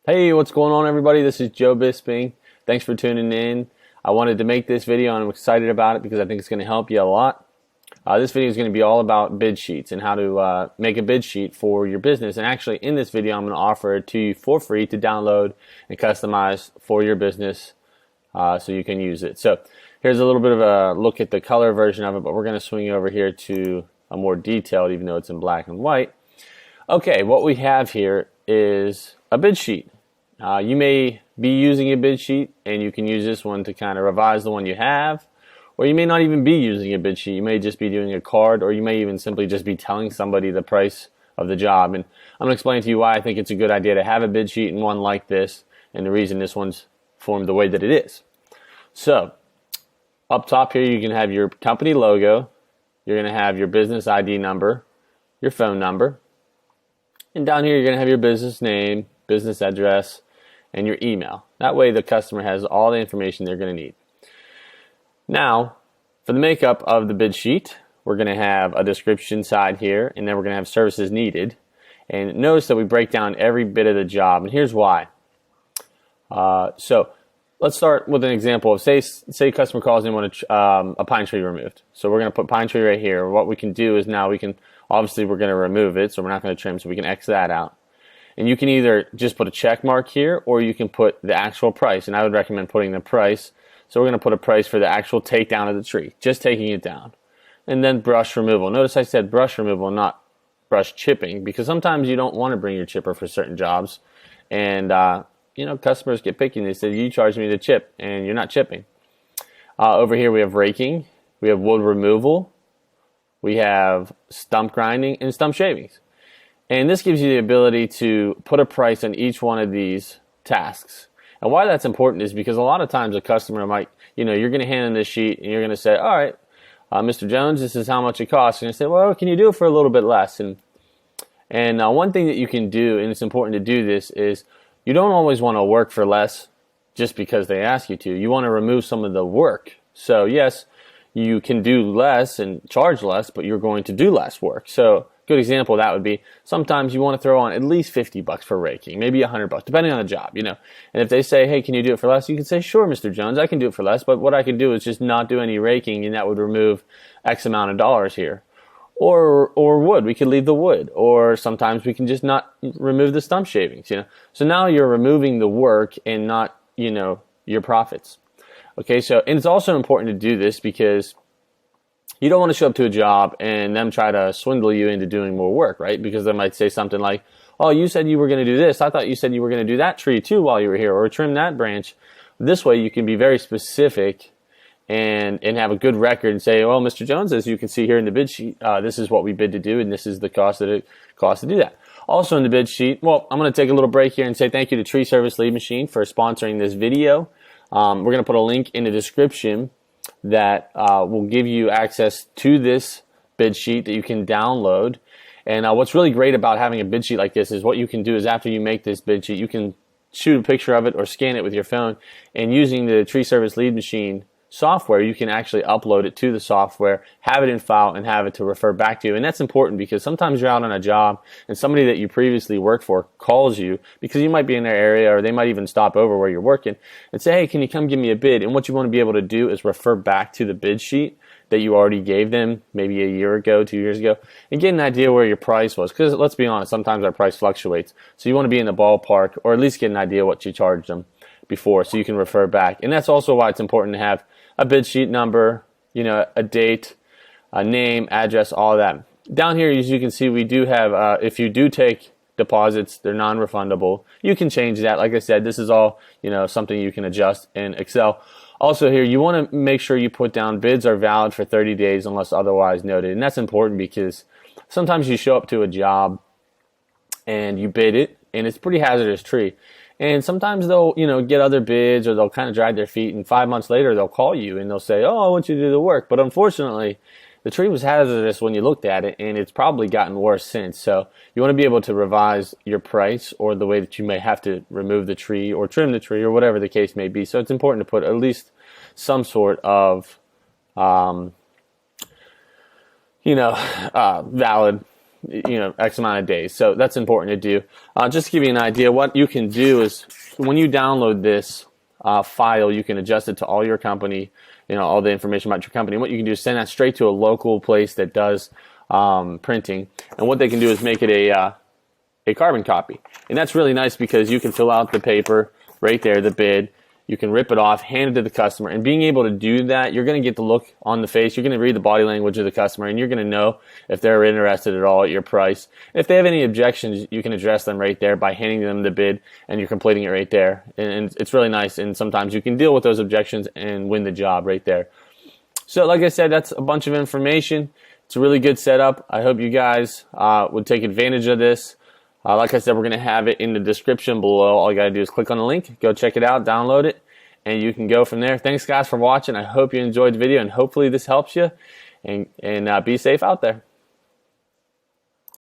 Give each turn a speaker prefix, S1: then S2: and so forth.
S1: Hey, what's going on, everybody? This is Joe Bisping. Thanks for tuning in. I wanted to make this video and I'm excited about it because I think it's going to help you a lot. This video is going to be all about bid sheets and how to make a bid sheet for your business. And actually, in this video, I'm going to offer it to you for free to download and customize for your business so you can use it. So here's a little bit of a look at the color version of it, but we're going to swing over here to a more detailed, even though it's in black and white. Okay, what we have here is a bid sheet. You may be using a bid sheet and you can use this one to kind of revise the one you have, or you may not even be using a bid sheet. You may just be doing a card, or you may even simply just be telling somebody the price of the job. And I'm going to explain to you why I think it's a good idea to have a bid sheet and one like this, and the reason this one's formed the way that it is. So up top here you can have your company logo, you're going to have your business ID number, your phone number, and down here you're going to have your business name, business address, and your email. That way the customer has all the information they're going to need. Now, for the makeup of the bid sheet, we're going to have a description side here, and then we're going to have services needed. And notice that we break down every bit of the job, and here's why. So let's start with an example of say a customer calls in and want a pine tree removed. So we're going to put pine tree right here. What we can do is now we're going to remove it, so we're not going to trim, so we can X that out. And you can either just put a check mark here, or you can put the actual price. And I would recommend putting the price. So we're going to put a price for the actual takedown of the tree, just taking it down. And then brush removal. Notice I said brush removal, not brush chipping, because sometimes you don't want to bring your chipper for certain jobs. And, customers get picky and they say, you charge me to chip, and you're not chipping. Over here we have raking, we have wood removal, we have stump grinding, and stump shavings. And this gives you the ability to put a price on each one of these tasks. And why that's important is because a lot of times a customer might, you're going to hand in this sheet and you're going to say, all right, Mr. Jones, this is how much it costs. And you say, well, can you do it for a little bit less? And one thing that you can do, and it's important to do this, is you don't always want to work for less just because they ask you to. You want to remove some of the work. So yes, you can do less and charge less, but you're going to do less work. So good example of that would be sometimes you want to throw on at least $50 for raking, maybe $100, depending on the job, And if they say, hey, can you do it for less? You can say, sure, Mr. Jones, I can do it for less, but what I can do is just not do any raking, and that would remove X amount of dollars here. Or wood, we could leave the wood. Or sometimes we can just not remove the stump shavings, So now you're removing the work and not, your profits. Okay, and it's also important to do this because you don't want to show up to a job and them try to swindle you into doing more work, right? Because they might say something like, oh, you said you were going to do this. I thought you said you were going to do that tree too while you were here, or trim that branch. This way you can be very specific and have a good record and say, well, Mr. Jones, as you can see here in the bid sheet, this is what we bid to do, and this is the cost that it costs to do that. Also in the bid sheet, well, I'm going to take a little break here and say thank you to Tree Service Lead Machine for sponsoring this video. We're going to put a link in the description that will give you access to this bid sheet that you can download. And what's really great about having a bid sheet like this is what you can do is after you make this bid sheet, you can shoot a picture of it or scan it with your phone, and using the Tree Service Lead Machine software, you can actually upload it to the software, have it in file, and have it to refer back to you. And that's important because sometimes you're out on a job and somebody that you previously worked for calls you because you might be in their area, or they might even stop over where you're working and say, hey, can you come give me a bid? And what you want to be able to do is refer back to the bid sheet that you already gave them maybe a year ago, 2 years ago, and get an idea where your price was. Because let's be honest, sometimes our price fluctuates. So you want to be in the ballpark, or at least get an idea what you charged them before, so you can refer back. And that's also why it's important to have a bid sheet number, a date, a name, address, all of that. Down here, as you can see, we do have, if you do take deposits, they're non-refundable. You can change that. Like I said, this is all, something you can adjust in Excel. Also here, you want to make sure you put down bids are valid for 30 days unless otherwise noted. And that's important because sometimes you show up to a job and you bid it, and it's a pretty hazardous tree. And sometimes they'll, get other bids, or they'll kind of drag their feet, and 5 months later they'll call you and they'll say, oh, I want you to do the work. But unfortunately, the tree was hazardous when you looked at it, and it's probably gotten worse since. So you want to be able to revise your price, or the way that you may have to remove the tree or trim the tree, or whatever the case may be. So it's important to put at least some sort of, valid X amount of days. So that's important to do. Just to give you an idea, what you can do is when you download this file, you can adjust it to all your company, all the information about your company. And what you can do is send that straight to a local place that does printing. And what they can do is make it a carbon copy. And that's really nice because you can fill out the paper right there, the bid. You can rip it off, hand it to the customer. And being able to do that, you're going to get the look on the face. You're going to read the body language of the customer, and you're going to know if they're interested at all at your price. If they have any objections, you can address them right there by handing them the bid, and you're completing it right there. And it's really nice, and sometimes you can deal with those objections and win the job right there. So like I said, that's a bunch of information. It's a really good setup. I hope you guys would take advantage of this. Like I said, we're going to have it in the description below. All you got to do is click on the link, go check it out, download it, and you can go from there. Thanks, guys, for watching. I hope you enjoyed the video, and hopefully this helps you. And be safe out there.